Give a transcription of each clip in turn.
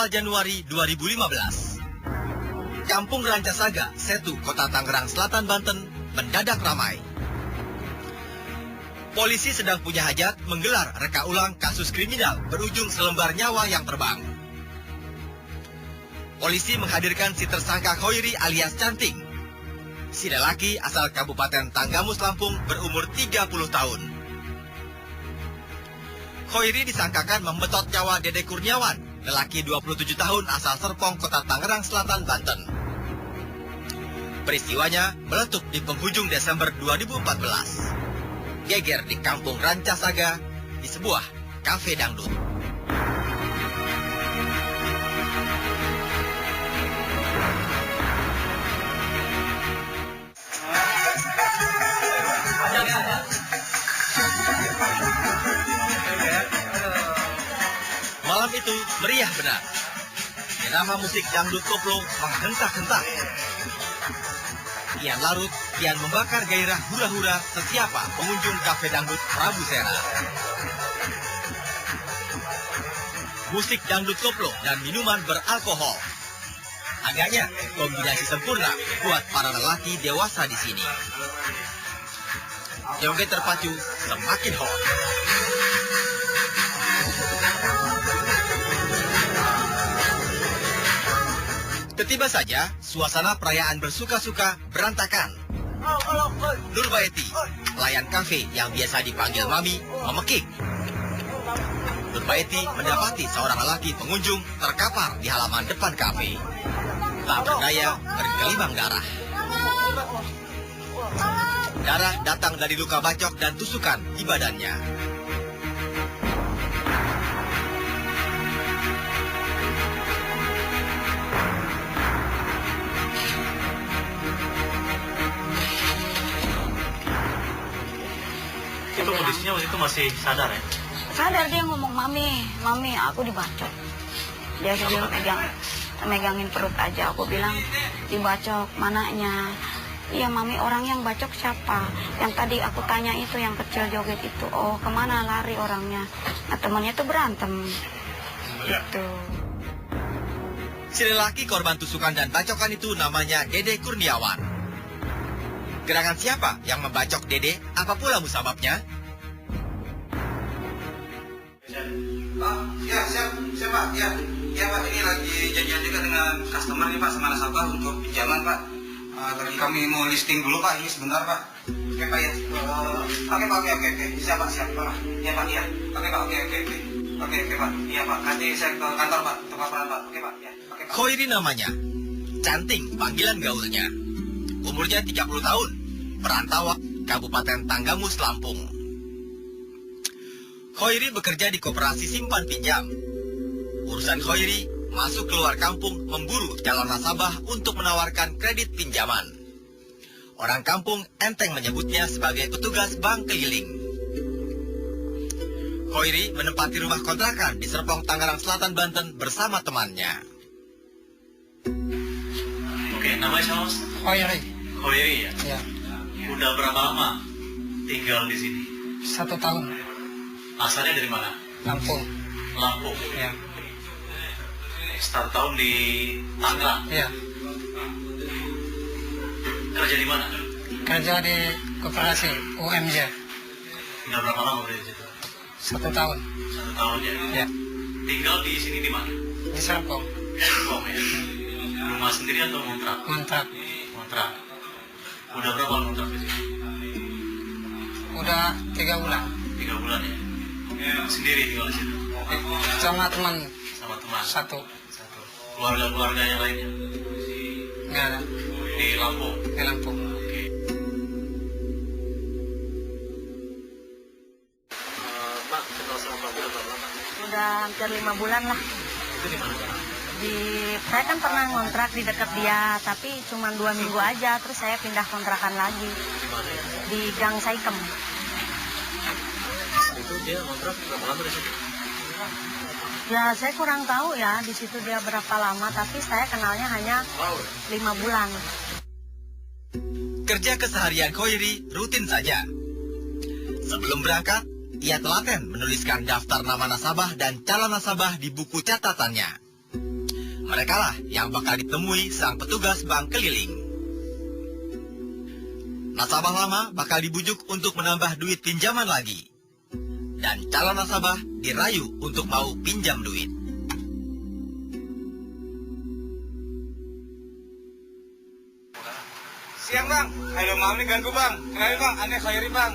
Januari 2015. Kampung Rancasaga, Setu, Kota Tangerang Selatan, Banten, mendadak ramai. Polisi sedang punya hajat menggelar reka ulang kasus kriminal berujung selembar nyawa yang terbang. Polisi menghadirkan si tersangka Khoiri alias Canting, si lelaki asal Kabupaten Tanggamus, Lampung, berumur 30 tahun. Khoiri disangkakan membetot nyawa Dede Kurniawan, lelaki 27 tahun asal Serpong, Kota Tangerang Selatan, Banten. Peristiwanya meletup di penghujung Desember 2014. Geger di Kampung Rancasaga di sebuah kafe dangdut. Malam itu meriah benar. Irama musik dangdut koplo menghentak-hentak. Kian larut, kian membakar gairah hura-hura sesiapa pengunjung kafe dangdut Prabu Sera. Musik dangdut koplo dan minuman beralkohol. Agaknya kombinasi sempurna buat para lelaki dewasa di sini. Joget terpacu semakin hot. Tiba saja, suasana perayaan bersuka-suka berantakan. Nurbaiti, pelayan kafe yang biasa dipanggil Mami, memekik. Nurbaiti mendapati seorang lelaki pengunjung terkapar di halaman depan kafe. Tak berdaya, bergelimang darah. Darah datang dari luka bacok dan tusukan di badannya. Itu kondisinya waktu itu masih sadar ya? Sadar, dia ngomong, mami aku dibacok. Dia megangin perut aja. Aku bilang, dibacok mananya? Iya mami, orang yang bacok siapa? Yang tadi aku tanya itu, yang kecil joget itu. Oh, kemana lari orangnya? Nah, temannya tuh berantem. Gitu. Si lelaki korban tusukan dan bacokan itu namanya Dede Kurniawan. Gerangan siapa yang membacok Dede? Apa pula musababnya? Ya, siap Pak. Ya Pak, ini lagi janjian juga dengan customer nih Pak, sama nasabah untuk pinjaman Pak. Tadi kami mau listing dulu Pak, ini sebentar Pak. Oke Pak ya. Oke Pak. Siap Pak. Ya Pak, ya. Oke Pak, oke Pak. Iya Pak, nanti saya ke kantor Pak, untuk laporan Pak. Oke Pak, ya. Oke Pak. Khoiri namanya. Canting panggilan gaulnya. Umurnya 30 tahun. Perantauan Kabupaten Tanggamus, Lampung. Khoiri bekerja di koperasi simpan pinjam. Urusan Khoiri masuk keluar kampung memburu calon nasabah untuk menawarkan kredit pinjaman. Orang kampung enteng menyebutnya sebagai petugas bank keliling. Khoiri menempati rumah kontrakan di Serpong, Tangerang Selatan, Banten bersama temannya. Oke, namanya siapa Mas? Khoiri ya? Ya, Udah berapa lama tinggal di sini? 1 tahun. Asalnya dari mana? Lampung. Lampung. Ya, 1 tahun di Tangerang. ya. Kerja di mana? Kerja di koperasi UMJ. Udah berapa lama berada di situ? 1 tahun. 1 tahun ya? Ya, Tinggal di sini di mana? di Serpong. Serpong ya? Rumah sendiri atau kontrak? Kontrak. Kontrak. Udah berapa lama kontrak di sini? Udah 3 bulan. 3 bulan ya? Sendiri tinggal di situ? Sama teman Sama teman? satu. Keluarga-keluarga yang lainnya? Nggak ada. Di Lampung? Di Lampung. Oke. Mak, kenal sama Pak udah berapa lama? Udah hampir 5 bulan lah. Itu di mana? Saya kan pernah ngontrak di dekat dia, tapi cuma 2 minggu aja, terus saya pindah kontrakan lagi Di mana ya? di Gang Saikem. Itu dia kontrak berapa lama di situ? Ya saya kurang tahu ya di situ dia berapa lama, tapi saya kenalnya hanya 5 bulan. Kerja keseharian Khoiri rutin saja. Sebelum berangkat, ia telaten menuliskan daftar nama nasabah dan calon nasabah di buku catatannya. merekalah yang bakal ditemui sang petugas bank keliling. Nasabah lama bakal dibujuk untuk menambah duit pinjaman lagi. Dan calon nasabah dirayu untuk mau pinjam duit. Siang bang, halo mami ganggu bang. Kenalin bang, aneh Khairi bang.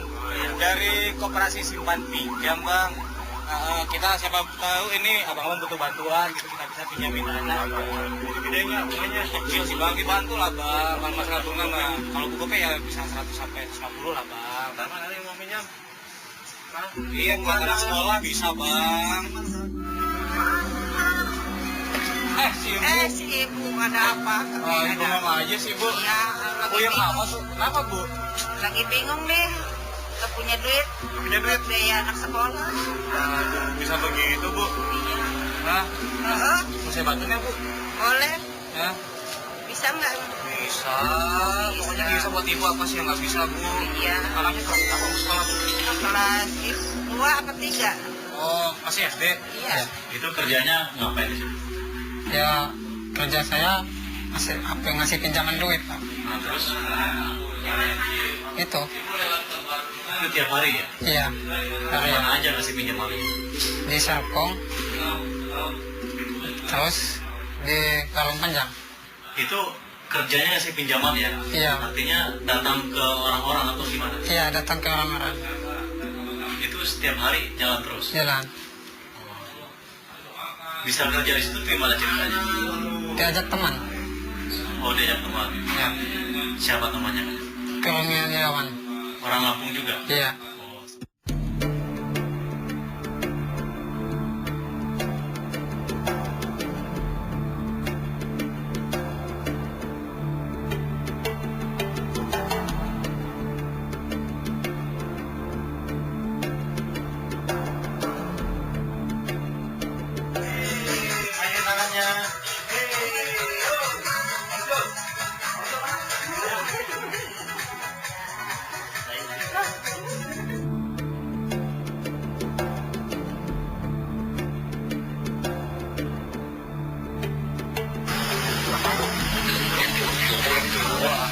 Dari koperasi simpan pinjam bang. Kita siapa tahu ini abang-abang butuh bantuan gitu, kita bisa pinjamin dana. Gedenya bunganya kecil sih bang, dibantu lah bang. Bang masalah bunga mah kalau buku ya bisa 100 sampai 150 lah bang. Karena ada yang mau pinjam. Iya buat anak sekolah bisa bang. Si ibu ada apa? Ibu mama aja sih bu. Iya, Bu yang apa tuh? Kenapa bu? lagi bingung deh. Gak punya duit. Punya duit? Biaya anak sekolah. Bisa begitu bu? Iya. Hah? Mau saya bantunya bu? Boleh. Ya? Bisa nggak? Bisa. Pokoknya bisa buat ibu apa sih yang nggak bisa bu? Iya. Anaknya kelas apa sekolah bu? Kelas 2 apa 3? Oh masih SD? Iya. Itu kerjanya ngapain di sini? Ya kerja saya ngasih pinjaman duit Pak. Nah, terus Itu. itu tiap hari ya? Iya. Dari Mana aja ngasih pinjam hari? di Serpong, terus di Karung Panjang. Itu kerjanya ngasih pinjaman ya? Iya. Artinya datang ke orang-orang atau gimana? Iya, datang ke orang-orang. Itu setiap hari jalan terus? Jalan. Bisa kerja di situ gimana ceritanya? Diajak teman. Oh diajak teman. Ya. Siapa temannya? Kurniawan. Orang Lampung juga? Iya. Oh.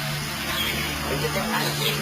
Ayo tangannya.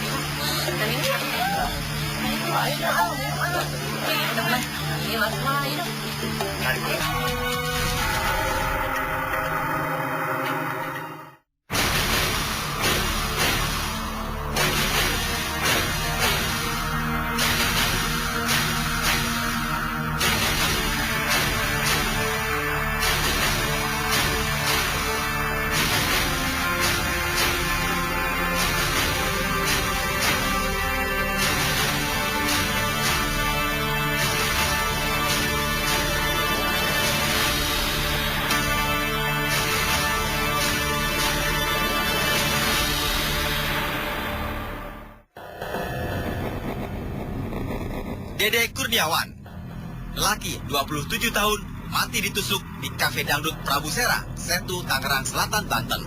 Dede Kurniawan, lelaki 27 tahun, mati ditusuk di Kafe Dangdut Prabu Sera, Setu, Tangerang Selatan, Banten.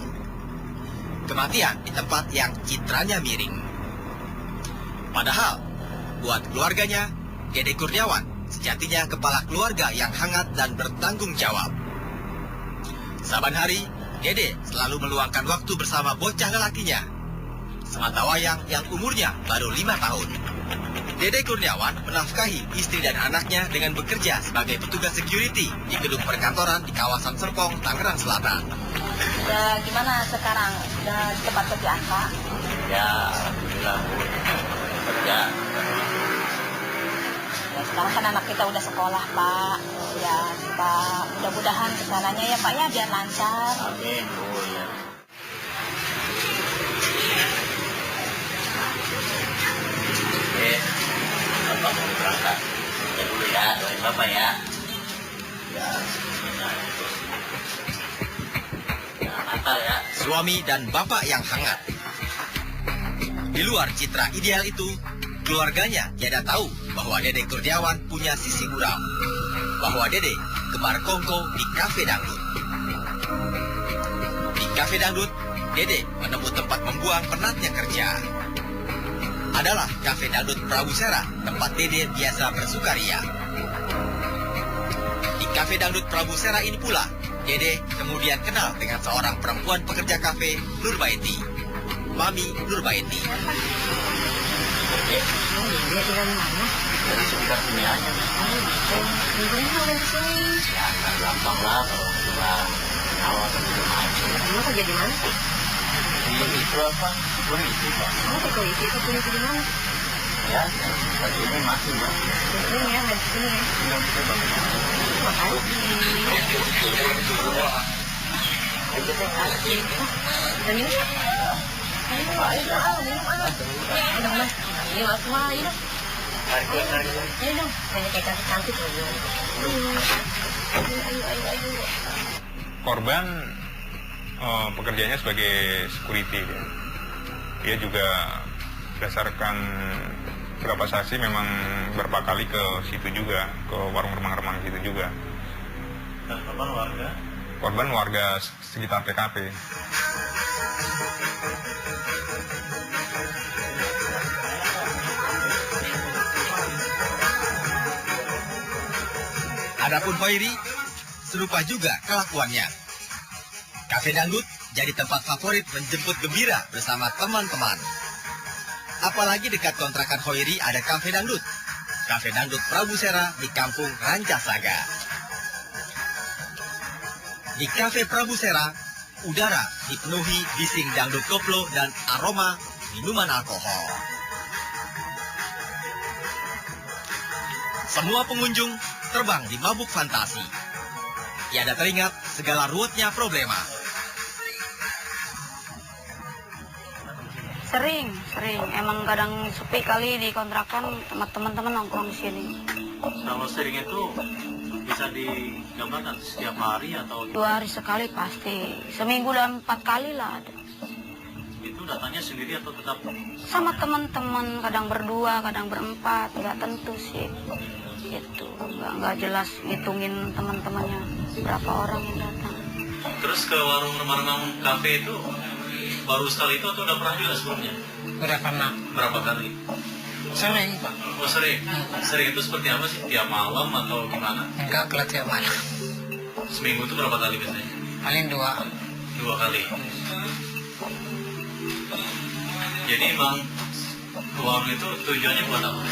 Kematian di tempat yang citranya miring. Padahal, buat keluarganya, Dede Kurniawan sejatinya kepala keluarga yang hangat dan bertanggung jawab. Saban hari, Dede selalu meluangkan waktu bersama bocah lelakinya, sematawayang yang umurnya baru 5 tahun. Dede Kurniawan menafkahi istri dan anaknya dengan bekerja sebagai petugas security di gedung perkantoran di kawasan Serpong, Tangerang Selatan. Udah gimana sekarang? Udah cepat kerja apa? Ya, alhamdulillah Bu. Kerja. Ya, sekarang kan anak kita udah sekolah Pak. Ya kita mudah-mudahan kesananya ya Pak ya biar lancar. Amin Bu ya. Bapak mau berangkat. Ya dulu ya, doain Bapak ya. Ya, Natal ya. Suami dan bapak yang hangat. Di luar citra ideal itu, keluarganya tiada tahu bahwa Dede Kurniawan punya sisi muram. Bahwa Dede gemar kongko di Kafe Dangdut. Di Kafe Dangdut, Dede menemukan tempat membuang penatnya kerja. Adalah Kafe Dangdut Prabu Sera, tempat Dede biasa bersukaria. Di Kafe Dangdut Prabu Sera ini pula, Dede kemudian kenal dengan seorang perempuan pekerja kafe, Nurbaiti. Mami Nurbaiti. Dia tinggal di mana? Dari sekitar sini aja. Minggunya udah di sini. Ya, nggak gampang lah kalau cuma awal sebelum aja. Kamu kerja di mana sih? Itu apa? Polisi, Pak. Kamu polisi di mana? Ya, seperti ini masih, Pak. Di sini ya, di sini ya. Makasih. Dan ini? Ini waktu main. Ayo dong, banyak kayak cantik loh. Ayo. Korban pekerjaannya sebagai security. Dia juga berdasarkan beberapa saksi memang beberapa kali ke situ juga, ke warung remang-remang situ juga. Dan korban warga? Korban warga sekitar TKP. Adapun Hoiri, serupa juga kelakuannya. Kafe dangdut jadi tempat favorit menjemput gembira bersama teman-teman. Apalagi dekat kontrakan Hoiri ada kafe dangdut. Kafe dangdut Prabu Sera di kampung Rancasaga. Di kafe Prabu Sera, udara dipenuhi bising dangdut koplo dan aroma minuman alkohol. Semua pengunjung terbang di mabuk fantasi. Tiada teringat segala ruwetnya problema. Sering. Emang kadang sepi kali di kontrakan, sama teman-teman nongkrong di sini. Kalau sering itu bisa digambarkan setiap hari atau 2 hari sekali pasti. Seminggu dan 4 kali lah ada. itu datangnya sendiri atau tetap Sama teman-teman, kadang berdua, kadang berempat, nggak tentu sih. Gitu, nggak jelas ngitungin teman-temannya berapa orang yang datang. terus ke warung remang-remang kafe itu baru sekali itu atau udah pernah juga sebelumnya? Udah pernah. Berapa kali? Sering, Pak. Oh sering? Sering itu seperti apa sih? Tiap malam atau gimana? Enggak kalau tiap malam. Seminggu itu berapa kali biasanya? Paling 2. 2 kali. Jadi emang uang itu tujuannya buat apa?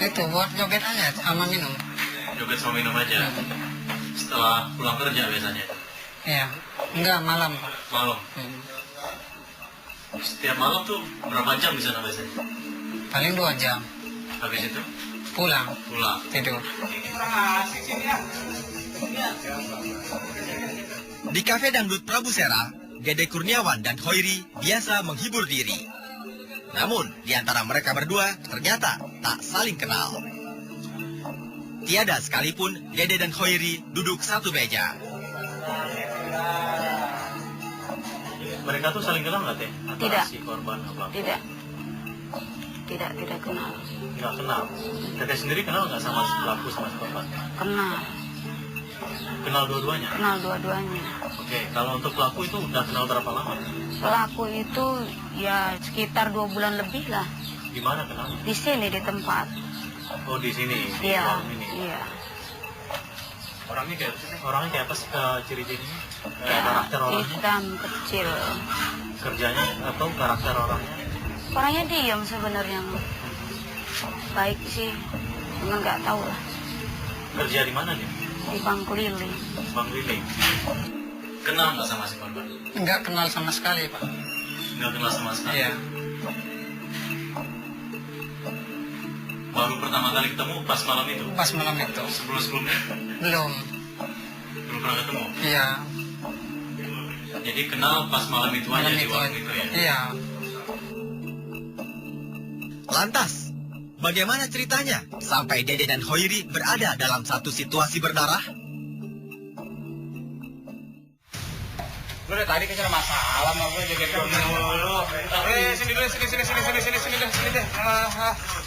Itu buat joget aja sama minum. Joget sama minum aja. Setelah pulang kerja biasanya. Iya. Enggak malam, Pak. Malam. Setiap malam tuh berapa jam di sana biasanya? Paling 2 jam. Habis itu Pulang, pulang. tidur. Di kafe dangdut Prabu Sera, Dede Kurniawan dan Hoiri biasa menghibur diri. Namun, di antara mereka berdua ternyata tak saling kenal. Tiada sekalipun Dede dan Hoiri duduk satu meja. Mereka tuh saling kenal nggak teh? Antara Tidak. Si korban apa? Tidak kenal. Nggak kenal. Teteh sendiri kenal nggak sama si pelaku sama si korban? Kenal Kenal dua-duanya. dua-duanya. Oke, kalau untuk pelaku itu udah kenal berapa lama? Pelaku itu ya sekitar 2 bulan lebih lah. Di mana kenal? Di sini di tempat. Oh di sini. Di Iya, warung ini. iya. Orangnya kayak apa sih ciri-cirinya? Karakter orangnya? Hitam kecil. Kerjanya atau karakter orangnya? Orangnya diam sebenarnya. Baik sih, cuma nggak tahu lah. Kerja di mana nih? Di Bangku Lili. Bang Lili. Kenal nggak sama si korban? Enggak kenal sama sekali, Pak. Nggak kenal sama sekali. Iya. Baru pertama kali ketemu pas malam itu. Pas malam itu. Sebelum-sebelumnya Belum. belum pernah ketemu. Iya. Jadi kenal pas malam itu aja Malam di itu. warung itu ya. Iya. Lantas, bagaimana ceritanya sampai Dede dan Hoiri berada dalam satu situasi berdarah? Lu dari tadi kayaknya ada masalah sama gue joget dulu. Sini dulu, sini deh.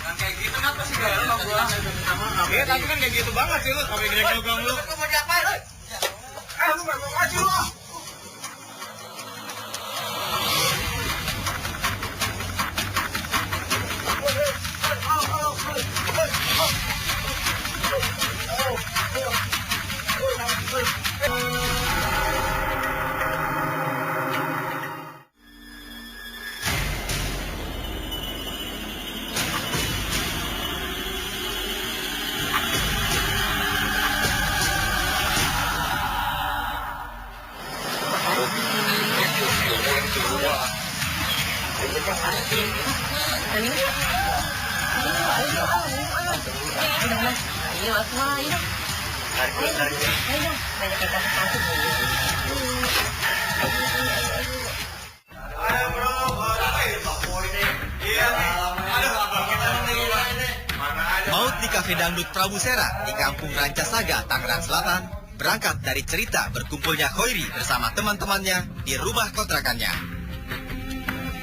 Yang kayak gitu kenapa sih gak sama gue? Iya, tapi kan kayak gitu banget sih lu. Sampai gede-gede lu. Lu mau diapain? Lu gak mau maju lu. Maut di Kafe Dangdut Prabu Sera di Kampung Rancasaga, Tangerang Selatan berangkat dari cerita berkumpulnya Khoiri bersama teman-temannya di rumah kontrakannya.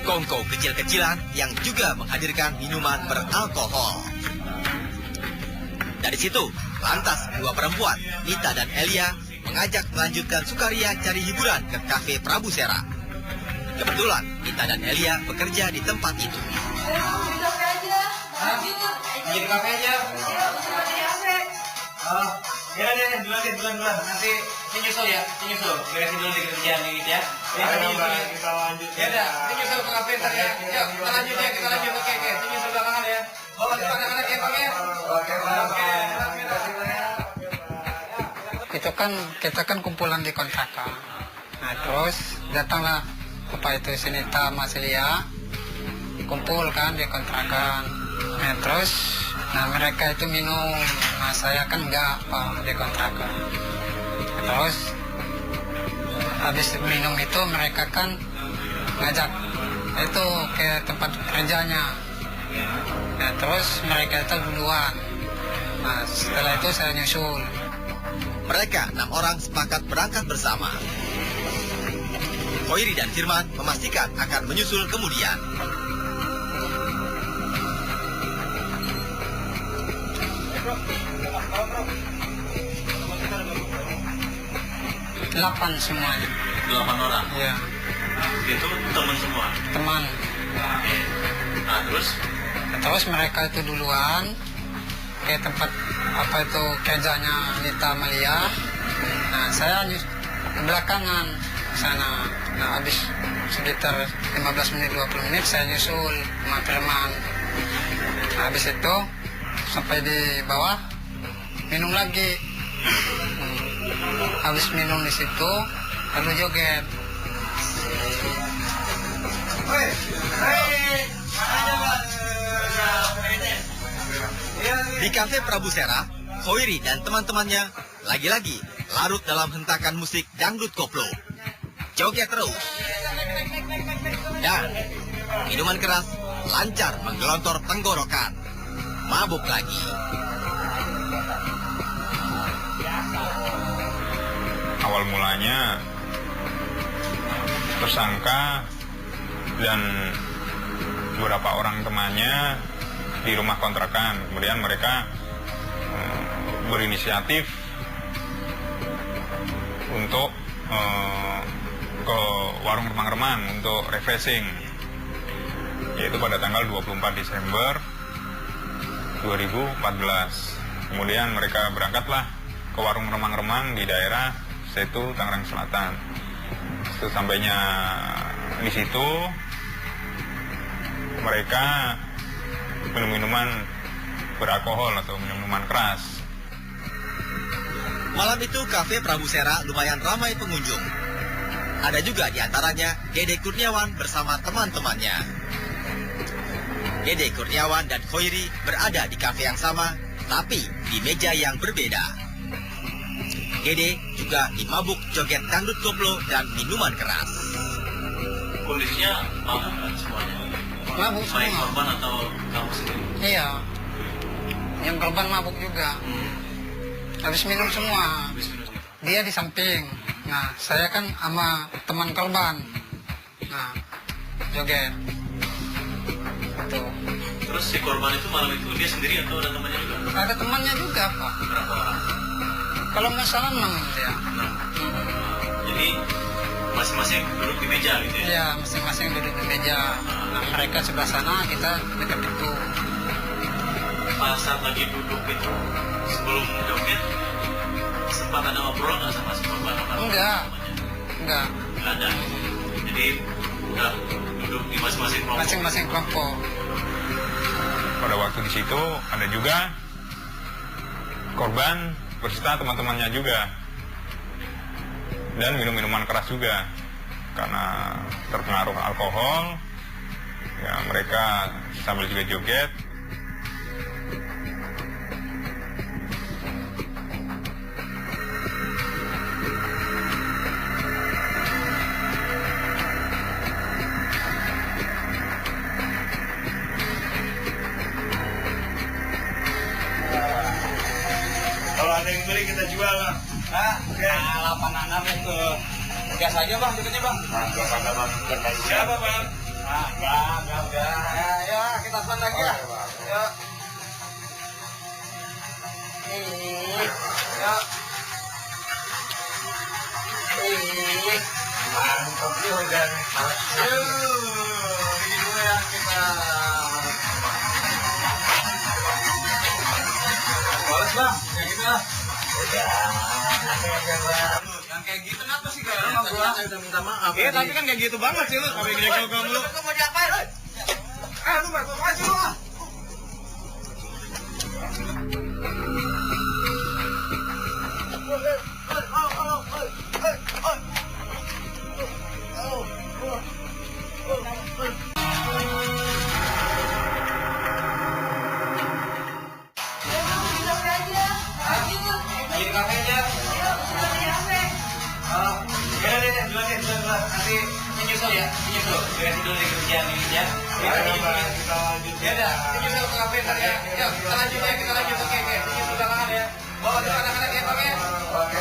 Kongko kecil-kecilan yang juga menghadirkan minuman beralkohol. Dari situ, lantas dua perempuan, Nita dan Elia, mengajak melanjutkan sukaria cari hiburan ke Kafe Prabu Sera. Kebetulan, Nita dan Elia bekerja di tempat itu. Jadi kafe aja. Ya deh, duluan. Nanti nyusul ya, nyusul. Beresin dulu di kerjaan ini ya. Kita lanjut. Ya udah, nyusul ke kafe ntar ya. Yuk, kita lanjut. Oke. Nyusul belakangan ya. Bawa anak-anak ya, Bang ya. Oke. Kita kan kumpulan di kontrakan. Nah terus datanglah apa itu Sinita Mas Elia, kumpul kan di kontrakan. Nah terus mereka itu minum, nah saya kan enggak Pak di kontrakan. Terus habis minum itu mereka kan ngajak itu ke tempat kerjanya. Nah terus mereka itu duluan. Nah setelah itu saya nyusul. Mereka 6 orang sepakat berangkat bersama. Khoiri dan Firman memastikan akan menyusul kemudian. Delapan semuanya. 8 orang. Iya. Itu teman semua. Teman. Nah terus Terus mereka itu duluan ke tempat apa itu kerjanya Nita Malia. Nah saya belakangan sana. Nah habis sekitar 15 menit 20 menit saya nyusul sama Firman. Nah, habis itu sampai di bawah minum lagi. Habis minum di situ lalu joget. Di Kafe Prabu Sera, Khoiri dan teman-temannya lagi-lagi larut dalam hentakan musik dangdut koplo. Joget terus. Dan minuman keras lancar menggelontor tenggorokan. Mabuk lagi. Awal mulanya tersangka dan beberapa orang temannya di rumah kontrakan. Kemudian mereka berinisiatif untuk ke warung remang-remang untuk refreshing, yaitu pada tanggal 24 Desember 2014. Kemudian mereka berangkatlah ke warung remang-remang di daerah Setu, Tangerang Selatan. Sesampainya di situ mereka minum minuman beralkohol atau minuman keras. Malam itu Kafe Prabu Sera lumayan ramai pengunjung. Ada juga di antaranya Dede Kurniawan bersama teman-temannya. Dede Kurniawan dan Khoiri berada di kafe yang sama, tapi di meja yang berbeda. Dede juga dimabuk joget dangdut koplo dan minuman keras. kondisinya mabuk kan semuanya? Mabuk Baik semua. korban atau kamu sendiri? Iya. Yang korban mabuk juga. Habis minum semua. Habis minum. Dia di samping. Nah, saya kan sama teman korban. Nah, joget. Tuh. Terus si korban itu malam itu dia sendiri atau ada temannya juga? Ada temannya juga, Pak. Berapa orang? Kalau nggak salah 6 dia. Nah, jadi masing-masing duduk di meja gitu ya? Iya, masing-masing duduk di meja. Nah, mereka sebelah sana, kita dekat itu. Pas saat lagi duduk itu, sebelum joget, sempat ada ngobrol nggak sama si korban? Enggak. Enggak. Nggak ada. Jadi udah duduk di masing-masing kelompok. Masing-masing kelompok. Pada waktu di situ ada juga korban berserta teman-temannya juga, dan minum minuman keras juga karena terpengaruh alkohol Ya, mereka sambil juga joget. Kalau ada yang beli kita jual bang. Lapan anak itu gas aja bang, tiketnya bang. Gas ada bang. Siapa bang? Udah. Ya, kita pesan lagi ya. Ya. Ya. Mantap juga nih. Ini dulu ya kita. Balas bang, kayak gitu lah. Yang kayak gitu kenapa sih kayak sama gua? Udah minta maaf. Iya tapi kan kayak gitu banget sih lu. Kami ngejek-ngejek lu. Lu mau diapain? Lu baru aja lu. Lagi di kafe aja. Ya deh, duluan. Nanti menyusul ya, menyusul. Beres dulu di kerjaan ini ya. Kita lanjut. Ya udah, menyusul ke kafe ntar ya. Yuk, kita lanjut. Oke. Menyusul belakangan ya. Bawa ke anak-anak ya, oke? Oke.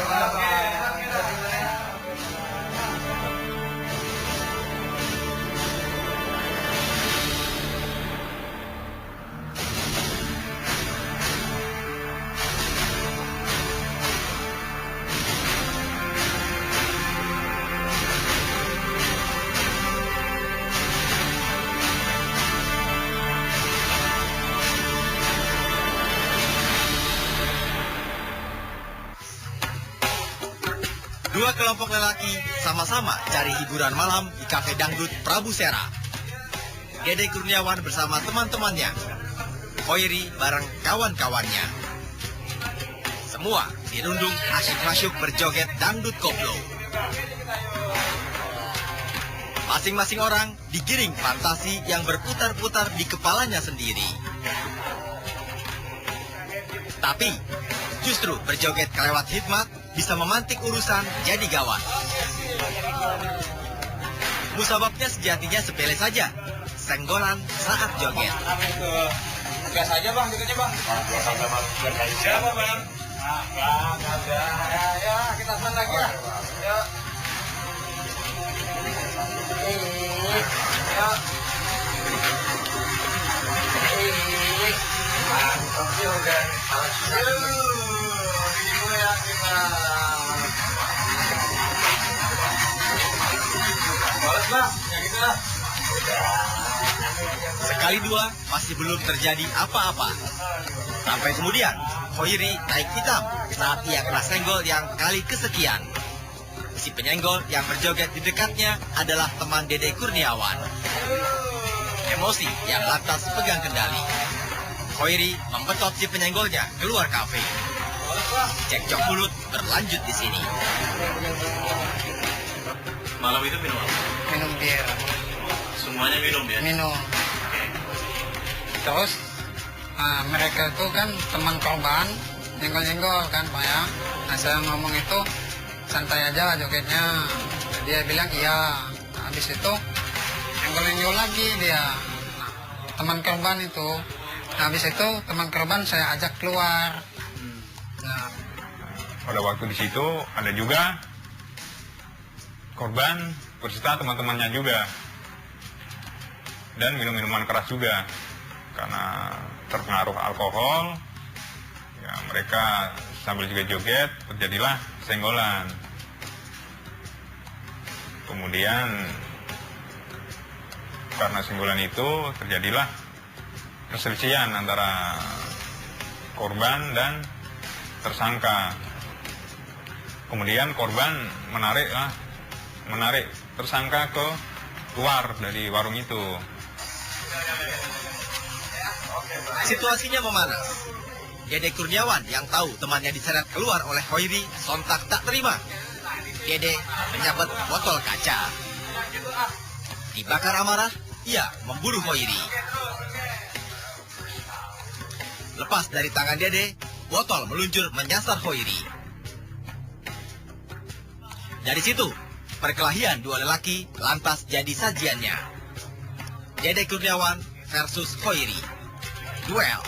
Dua kelompok lelaki sama-sama cari hiburan malam di kafe dangdut Prabu Sera. Dede Kurniawan bersama teman-temannya, Khoiri bareng kawan-kawannya. Semua dirundung asyik-masyuk berjoget dangdut koplo. Masing-masing orang digiring fantasi yang berputar-putar di kepalanya sendiri. Tapi justru berjoget kelewat hikmat bisa memantik urusan jadi gawat. Musababnya sejatinya sepele saja, senggolan saat joget. Gas aja bang, tiketnya bang. Siapa bang? Ya, kita pesan lagi ya. Ya. Mantap juga nih. Ini dulu ya kita. Balas bang, kayak gitu lah. Sekali dua masih belum terjadi apa-apa. Sampai kemudian Khoiri naik hitam saat ia kena senggol yang kali kesekian. Si penyenggol yang berjoget di dekatnya adalah teman Dede Kurniawan. Emosi yang lantas pegang kendali. Khoiri membetot si penyenggolnya keluar kafe. Cekcok mulut berlanjut di sini. Malam itu minum apa? Minum bir, Semuanya minum ya? minum. Terus mereka itu kan teman korban, nyenggol-nyenggol kan Pak ya. Nah saya ngomong itu santai aja jogetnya. Dia bilang iya. Nah, habis itu nyenggol-nyenggol lagi dia. Nah, teman korban itu. Nah, habis itu teman korban saya ajak keluar. Nah, Pada waktu di situ ada juga korban berserta teman-temannya juga, dan minum minuman keras juga. Karena terpengaruh alkohol, ya mereka sambil juga joget, terjadilah senggolan. Kemudian karena senggolan itu terjadilah perselisihan antara korban dan tersangka. Kemudian korban menarik tersangka ke luar dari warung itu. Situasinya memanas. Dede Kurniawan yang tahu temannya diseret keluar oleh Khoiri sontak tak terima. Dede menyabet botol kaca. Dibakar amarah, ia memburu Hoiri. Lepas dari tangan Dede, botol meluncur menyasar Hoiri. Dari situ, perkelahian dua lelaki lantas jadi sajiannya. Dede Kurniawan versus Hoiri. Duel.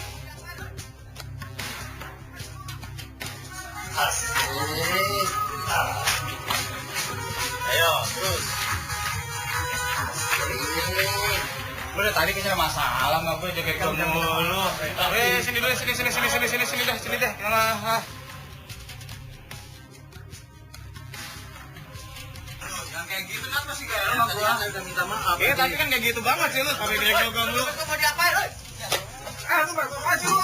Ayo, terus. Lu dari tadi kayaknya masalah sama gue jaga kamu mulu. Sini dulu, sini deh. Yang kayak gitu kenapa sih kayak sama gua? Saya udah minta maaf. Tadi kan kayak gitu banget sih lu, sampai jaga kamu mulu. Mau diapain? Lu berapa sih lu?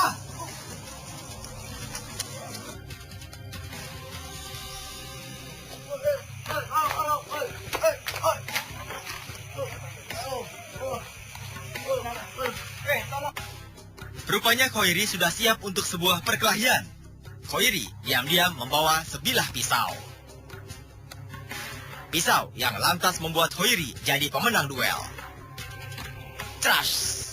Rupanya Hoiri sudah siap untuk sebuah perkelahian. Hoiri diam-diam membawa sebilah pisau. Pisau yang lantas membuat Hoiri jadi pemenang duel. Crash!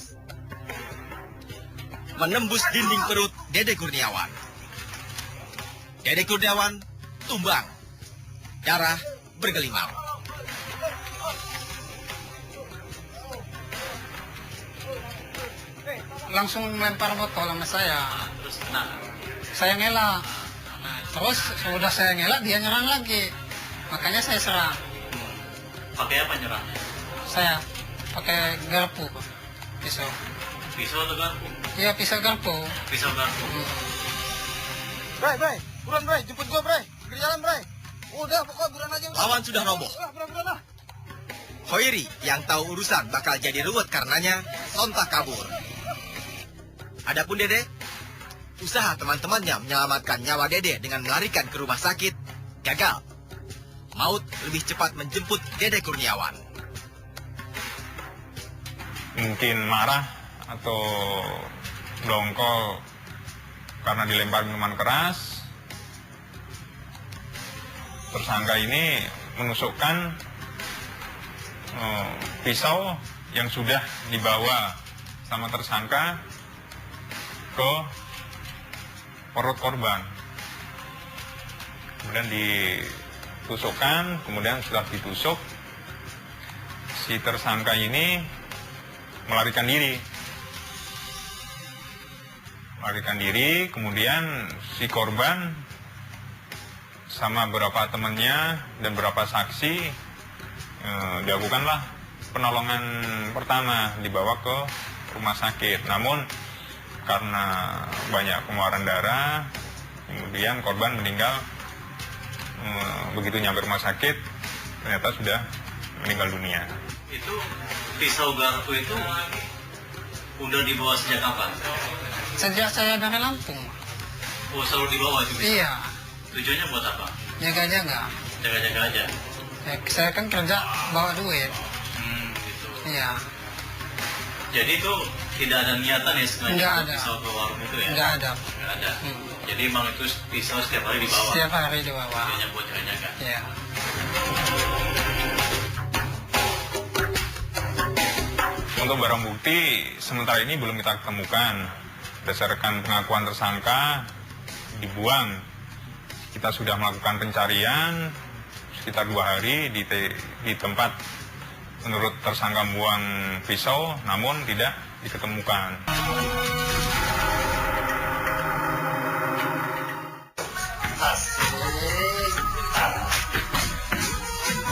Menembus dinding perut Dede Kurniawan. Dede Kurniawan tumbang. Darah bergelimang. Langsung melempar botol sama saya. Terus nah, Saya ngelak. Nah, terus sudah saya ngelak, dia nyerang lagi. Makanya saya serang. pakai apa nyerangnya? Saya pakai garpu, pisau. Pisau atau garpu? Iya, pisau garpu. Pisau garpu. Bray, buruan Bray, jemput gua Bray. Ke jalan Bray. Udah, pokoknya buruan aja. Lawan sudah roboh. Buruan. Hoiri yang tahu urusan bakal jadi ruwet karenanya sontak kabur. Adapun Dede, usaha teman-temannya menyelamatkan nyawa Dede dengan melarikan ke rumah sakit gagal. Maut lebih cepat menjemput Dede Kurniawan. Mungkin marah atau dongkol karena dilempar minuman keras. Tersangka ini menusukkan pisau yang sudah dibawa sama tersangka ke perut korban. Kemudian ditusukkan, kemudian setelah ditusuk, si tersangka ini melarikan diri. Kemudian si korban sama beberapa temannya dan beberapa saksi dilakukanlah penolongan pertama, dibawa ke rumah sakit. Namun karena banyak pengeluaran darah, kemudian korban meninggal. Begitu nyampe rumah sakit, ternyata sudah meninggal dunia. Itu pisau garpu itu udah dibawa sejak kapan? Sejak saya dari Lampung. Oh, selalu dibawa juga? Iya, Tujuannya buat apa? jaga-jaga. Jaga-jaga aja? Ya, saya kan kerja bawa duit. Gitu. Iya, Jadi itu tidak ada niatan ya sengaja Nggak bawa ada. pisau ke warung itu ya? nggak ada. Nggak ada. Jadi emang itu pisau setiap hari dibawa? Setiap hari dibawa. Tujuannya buat jaga-jaga? Iya. Untuk barang bukti sementara ini belum kita temukan. Berdasarkan pengakuan tersangka, dibuang. Kita sudah melakukan pencarian sekitar 2 hari di tempat menurut tersangka buang pisau, namun tidak diketemukan.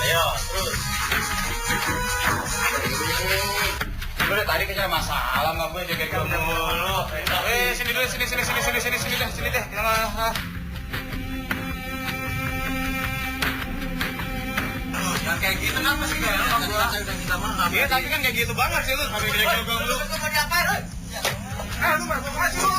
Ayo, terus. Lu dari tadi kayaknya masalah sama gue jaga kamu mulu. Sini dulu, sini deh. Yang kayak gitu kenapa sih kayak sama gua? Saya udah minta maaf. Tadi kan kayak gitu banget sih lu, sampai jaga kamu mulu. Mau diapain? Lu berapa sih lu?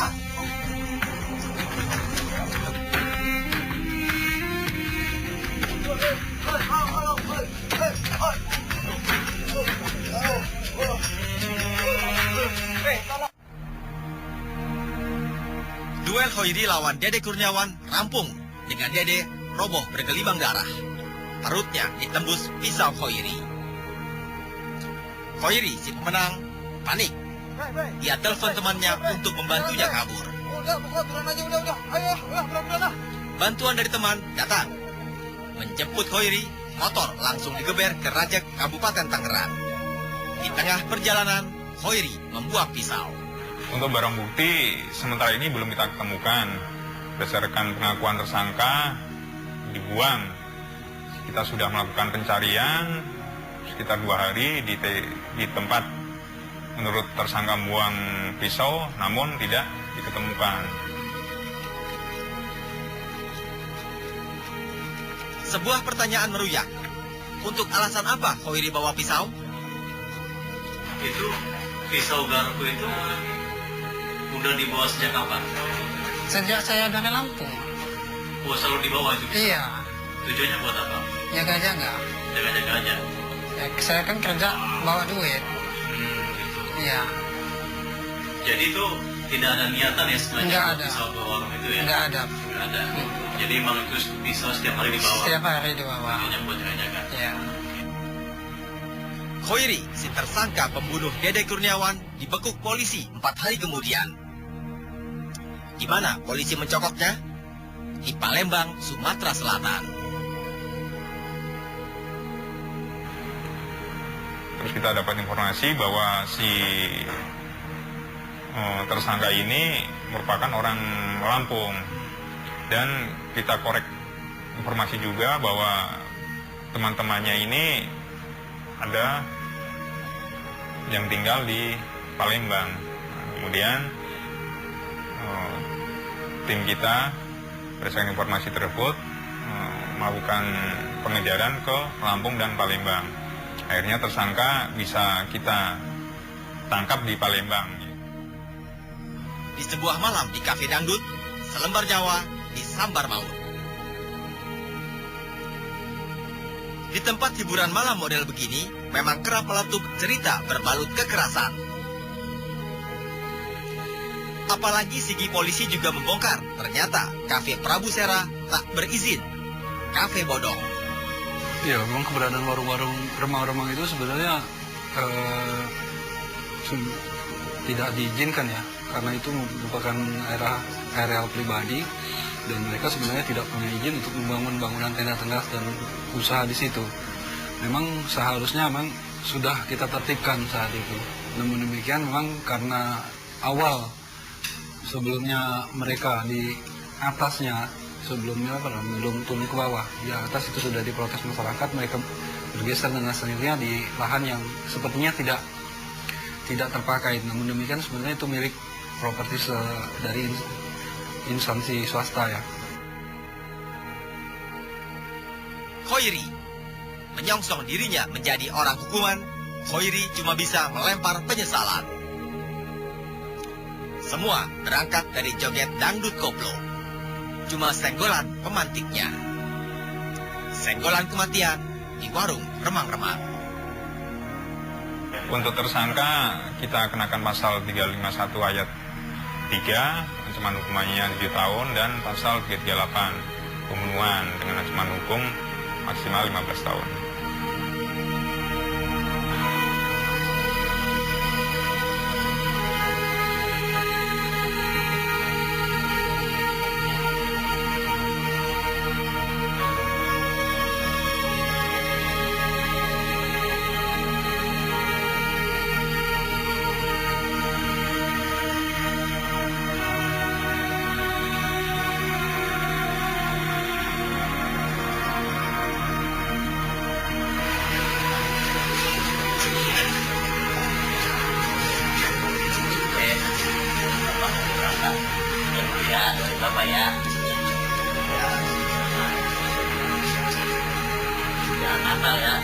Duel Hoiri lawan Dede Kurniawan rampung dengan Dede roboh bergelimang darah. Perutnya ditembus pisau Hoiri. Khairi, si pemenang, panik. Dia telepon temannya untuk membantunya kabur. Bantuan dari teman datang. Menjemput Khairi, motor langsung digeber ke Rajek, Kabupaten Tangerang. Di tengah perjalanan, Khairi membuang pisau. Untuk barang bukti, sementara ini belum kita ketemukan. Berdasarkan pengakuan tersangka, dibuang. Kita sudah melakukan pencarian sekitar 2 hari di tempat menurut tersangka membuang pisau, namun tidak diketemukan. Sebuah pertanyaan meruyak. Untuk alasan apa Khairi bawa pisau? Itu pisau garpu itu udah dibawa sejak kapan? Sejak saya dari Lampung. Oh, selalu dibawa itu pisau? Iya, Tujuannya buat apa? jaga-jaga. Jaga-jaga aja. Ya, saya kan kerja bawa duit. Gitu. Iya, Jadi itu tidak ada niatan ya sebenarnya Nggak bawa ada. pisau ke warung itu ya? nggak ada. Nggak ada. Jadi emang itu pisau setiap hari dibawa? Setiap hari dibawa. Tujuannya buat jaga-jaga? Iya. Khairi, si tersangka pembunuh Dede Kurniawan, dibekuk polisi 4 hari kemudian. Di mana polisi mencokoknya? Di Palembang, Sumatera Selatan. Terus kita dapat informasi bahwa si tersangka ini merupakan orang Lampung. Dan kita korek informasi juga bahwa teman-temannya ini ada yang tinggal di Palembang. Kemudian tim kita berdasarkan informasi tersebut melakukan pengejaran ke Lampung dan Palembang. Akhirnya tersangka bisa kita tangkap di Palembang. Di sebuah malam di kafe dangdut, selembar nyawa disambar maut. Di tempat hiburan malam model begini, memang kerap meletup cerita berbalut kekerasan. Apalagi sigi polisi juga membongkar, ternyata kafe Prabu Sera tak berizin. Kafe bodong. Ya, memang keberadaan warung-warung remang-remang itu sebenarnya tidak diizinkan ya, karena itu merupakan areal pribadi dan mereka sebenarnya tidak punya izin untuk membangun bangunan tenda-tenda dan usaha di situ. Memang seharusnya memang sudah kita tertibkan saat itu. Namun demikian memang karena awal sebelumnya mereka di atasnya sebelumnya belum turun ke bawah, di atas itu sudah diprotes masyarakat, mereka bergeser dengan sendirinya di lahan yang sepertinya tidak terpakai. Namun demikian sebenarnya itu milik properti dari instansi swasta ya. Khairi menyongsong dirinya menjadi orang hukuman. Khairi cuma bisa melempar penyesalan. Semua berangkat dari joget dangdut koplo. Cuma senggolan pemantiknya. Senggolan kematian di warung remang-remang. Untuk tersangka, kita kenakan pasal 351 ayat 3, ancaman hukumannya 7 tahun, dan pasal 338, pembunuhan dengan ancaman hukum maksimal 15 tahun. Bapak ya. Jangan nakal ya.